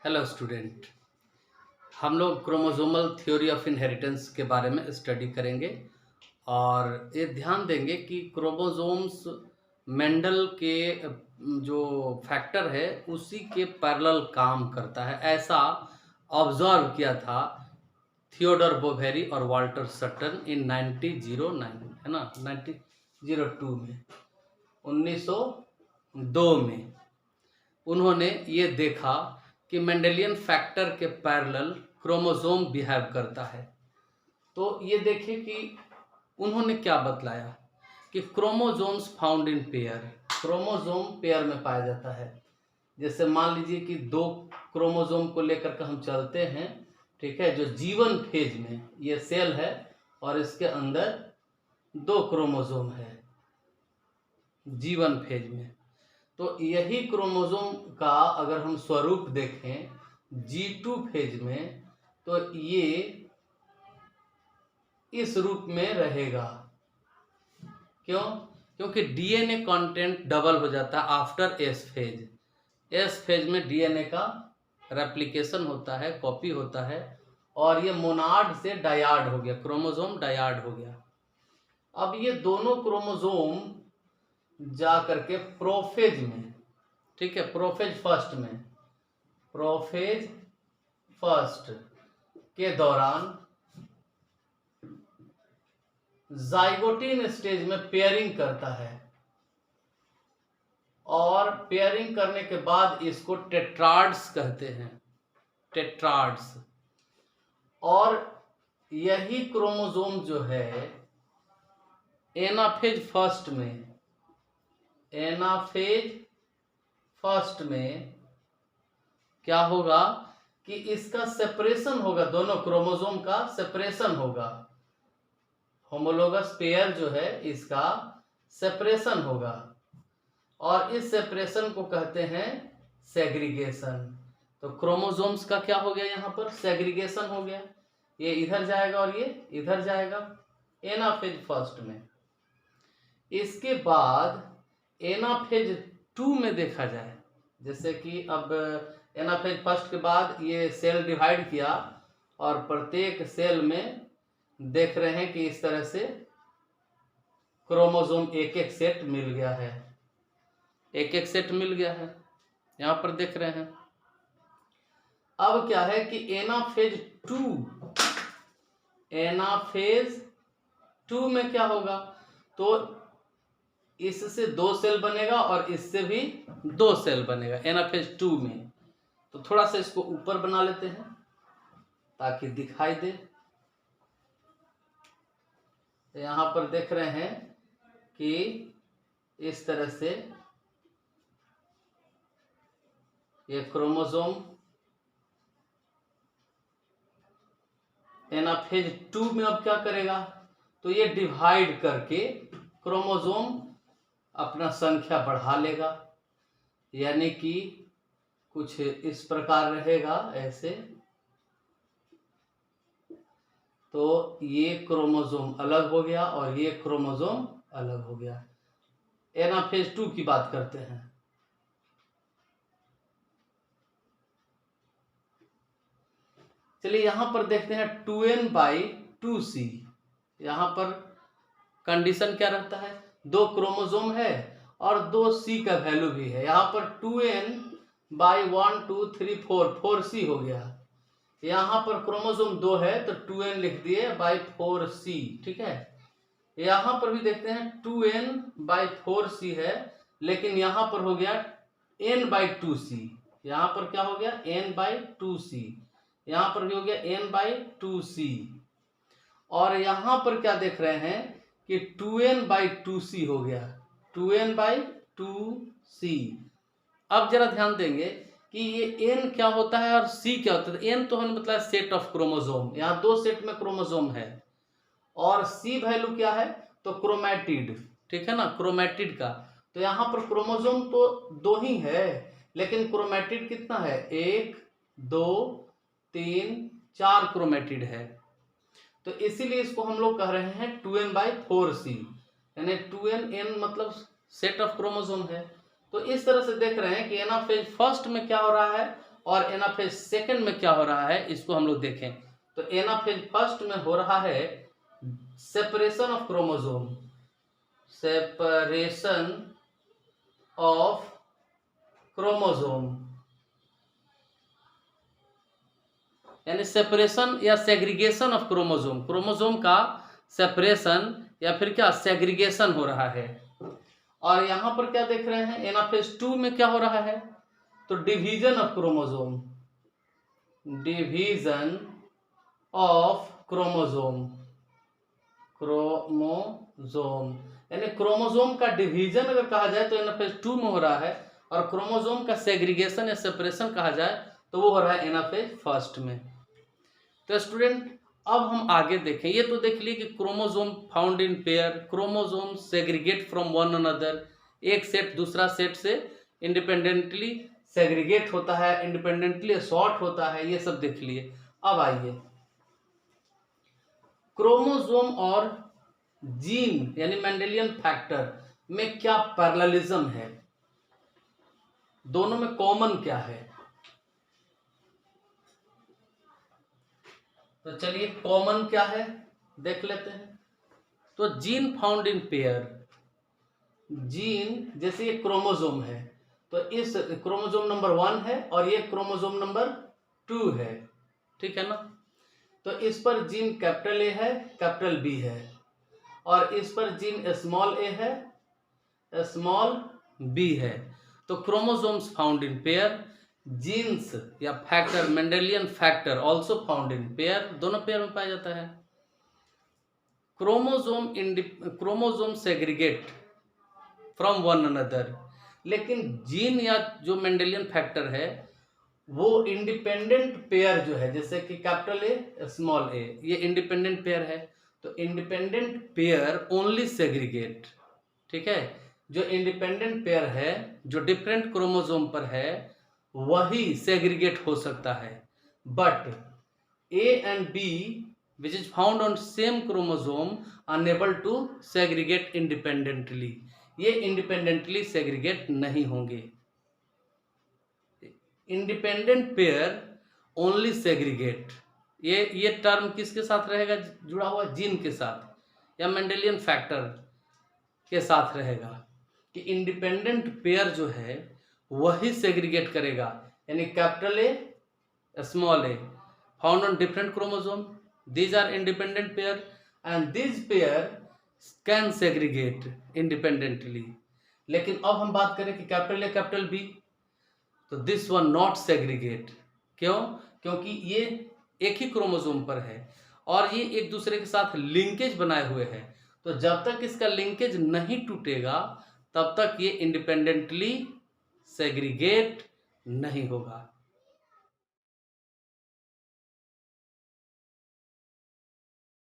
Hello student, हम लोग chromosomal theory of inheritance के बारे में स्टडी करेंगे और ये ध्यान देंगे कि क्रोमोसोम्स मेंडल के जो फैक्टर है उसी के पैरेलल काम करता है, ऐसा ऑब्जर्व किया था थियोडोर बोवेरी और वाल्टर सटन इन 1909 है ना 1902 में 1902 में उन्होंने ये देखा कि मेंडेलियन फैक्टर के पैरेलल क्रोमोसोम बिहेव करता है। तो ये देखिए कि उन्होंने क्या बतलाया कि chromosomes found in pair, chromosome pair में पाया जाता है। जैसे मान लीजिए कि दो क्रोमोसोम को लेकर के हम चलते हैं, ठीक है, जो जीवन फेज में ये सेल है और इसके अंदर दो क्रोमोसोम है जीवन फेज में। तो यही क्रोमोसोम का अगर हम स्वरूप देखें G2 फेज में तो ये इस रूप में रहेगा। क्यों? क्योंकि डीएनए कंटेंट डबल हो जाता है after S phase. S phase में डीएनए का रेप्लिकेशन होता है, कॉपी होता है और ये मोनाड से डायाड हो गया, क्रोमोसोम डायाड हो गया। अब ये दोनों क्रोमोसोम जा करके प्रोफेज में, ठीक है, प्रोफेज फर्स्ट के दौरान जाइगोटिन स्टेज में पेयरिंग करता है और पेयरिंग करने के बाद इसको टेट्राड्स कहते हैं, टेट्राड्स। और यही क्रोमोसोम जो है एनाफेज फर्स्ट में क्या होगा कि इसका सेपरेशन होगा, दोनों क्रोमोसोम का सेपरेशन होगा, होमोलोगस पेयर जो है इसका सेपरेशन होगा और इस सेपरेशन को कहते हैं सेग्रीगेशन। तो क्रोमोसोम्स का क्या हो गया, यहाँ पर सेग्रीगेशन हो गया, ये इधर जाएगा और ये इधर जाएगा एनाफेज फर्स्ट में। इसके बाद एनाफेज 2 में देखा जाए, जैसे कि अब एनाफेज फर्स्ट के बाद ये सेल डिवाइड किया और प्रत्येक सेल में देख रहे हैं कि इस तरह से क्रोमोसोम एक एक सेट मिल गया है, एक एक सेट मिल गया है, यहां पर देख रहे हैं। अब क्या है कि एनाफेज 2 में क्या होगा, तो इससे 2 सेल बनेगा और इससे भी 2 सेल बनेगा एनाफेज 2 में। तो थोड़ा सा इसको ऊपर बना लेते हैं ताकि दिखाई दे। तो यहां पर देख रहे हैं कि इस तरह से ये क्रोमोसोम एनाफेज 2 में अब क्या करेगा, तो ये डिवाइड करके क्रोमोसोम अपना संख्या बढ़ा लेगा, यानी कि कुछ इस प्रकार रहेगा ऐसे। तो ये क्रोमोसोम अलग हो गया और ये क्रोमोसोम अलग हो गया। एनाफेज 2 की बात करते हैं। चलिए यहां पर देखते हैं 2n/2c। यहां पर कंडीशन क्या रहता है, 2 क्रोमोसोम है और 2c का वैल्यू भी है। यहां पर 2n/1 2 3 4 4c हो गया। यहां पर क्रोमोसोम 2 है तो 2n लिख दिए बाई 4c, ठीक है। यहां पर भी देखते हैं 2n/4c है, लेकिन यहां पर हो गया n/2c। यहां पर क्या हो गया, n/2c। यहां पर भी हो गया n/2c। और यहां पर क्या देख रहे हैं कि 2n/2c हो गया, 2n/2c। अब जरा ध्यान देंगे कि ये n क्या होता है और c क्या होता है। n तो हमने बताया सेट ऑफ क्रोमोसोम, यहाँ 2 सेट में क्रोमोसोम है। और c वैल्यू क्या है, तो क्रोमैटिड, ठीक है ना, क्रोमैटिड का। तो यहाँ पर क्रोमोसोम तो 2 ही है, लेकिन क्रोमैटिड कितना है, 1 2 3 4 क्रोमैटिड है। तो इसीलिए इसको हम लोग कह रहे हैं 2n/4c, यानी 2n मतलब सेट ऑफ क्रोमोसोम है। तो इस तरह से देख रहे हैं कि एनाफेज फर्स्ट में क्या हो रहा है और एनाफेज सेकंड में क्या हो रहा है इसको हम लोग देखें। तो एनाफेज फर्स्ट में हो रहा है separation of chromosome, separation of chromosome, यानी सेपरेशन या सेग्रीगेशन ऑफ क्रोमोसोम, क्रोमोसोम का सेपरेशन या फिर क्या सेग्रीगेशन हो रहा है। और यहां पर क्या देख रहे हैं, एनाफेज 2 में क्या हो रहा है, तो division of chromosome, division of chromosome, chromosome यानी क्रोमोसोम का डिवीजन अगर कहा जाए तो एनाफेज 2 में हो रहा है, और क्रोमोसोम का सेग्रीगेशन या सेपरेशन कहा जाए तो वो हो रहा है एनाफेज फर्स्ट में। तो स्टूडेंट अब हम आगे देखें, ये तो देख लिए कि chromosome found in pair, chromosome segregate from one another, एक सेट दूसरा सेट से इंडिपेंडेंटली सेग्रीगेट होता है, इंडिपेंडेंटली सॉर्ट होता है, ये सब देख लिए। अब आइए क्रोमोसोम और जीन यानी मेंडेलियन फैक्टर में क्या पैरेललिज्म है, दोनों में कॉमन क्या है। तो चलिए कॉमन क्या है देख लेते हैं। तो gene found in pair, gene जैसे ये क्रोमोसोम है तो इस क्रोमोसोम नंबर 1 है और ये क्रोमोसोम नंबर 2 है, ठीक है ना। तो इस पर जीन कैपिटल ए है, कैपिटल बी है, और इस पर जीन स्मॉल ए है, स्मॉल बी है। तो chromosomes found in pair, genes या factor Mendelian factor also found in pair, दोनों पेयर में पाया जाता है। Chromosome segregate from one another, लेकिन जीन या जो मेंडेलियन फैक्टर है वो इंडिपेंडेंट पेयर जो है, जैसे कि कैपिटल ए स्मॉल ए, ये इंडिपेंडेंट पेयर है। तो इंडिपेंडेंट पेयर ओनली सेग्रीगेट, ठीक है। जो इंडिपेंडेंट पेयर है जो डिफरेंट क्रोमोसोम पर है वही सेग्रीगेट हो सकता है, but A and B which is found on same chromosome unable to segregate independently, ये इंडिपेंडेंटली सेग्रीगेट नहीं होंगे। इंडिपेंडेंट पेयर ओनली सेग्रीगेट, ये टर्म किसके साथ रहेगा जुड़ा हुआ, जीन के साथ या मेंडेलियन फैक्टर के साथ रहेगा, कि इंडिपेंडेंट पेयर जो है वही सेग्रीगेट करेगा, यानी capital A small a found on different chromosome, these are independent pair and this pair can segregate independently. लेकिन अब हम बात करें कि कैपिटल ए कैपिटल बी, तो दिस वन नॉट सेग्रीगेट, क्यों, क्योंकि ये एक ही क्रोमोसोम पर है और ये एक दूसरे के साथ लिंकेज बनाए हुए हैं। तो जब तक इसका लिंकेज नहीं टूटेगा तब तक ये इंडिपेंडेंटली सेग्रीगेट नहीं होगा।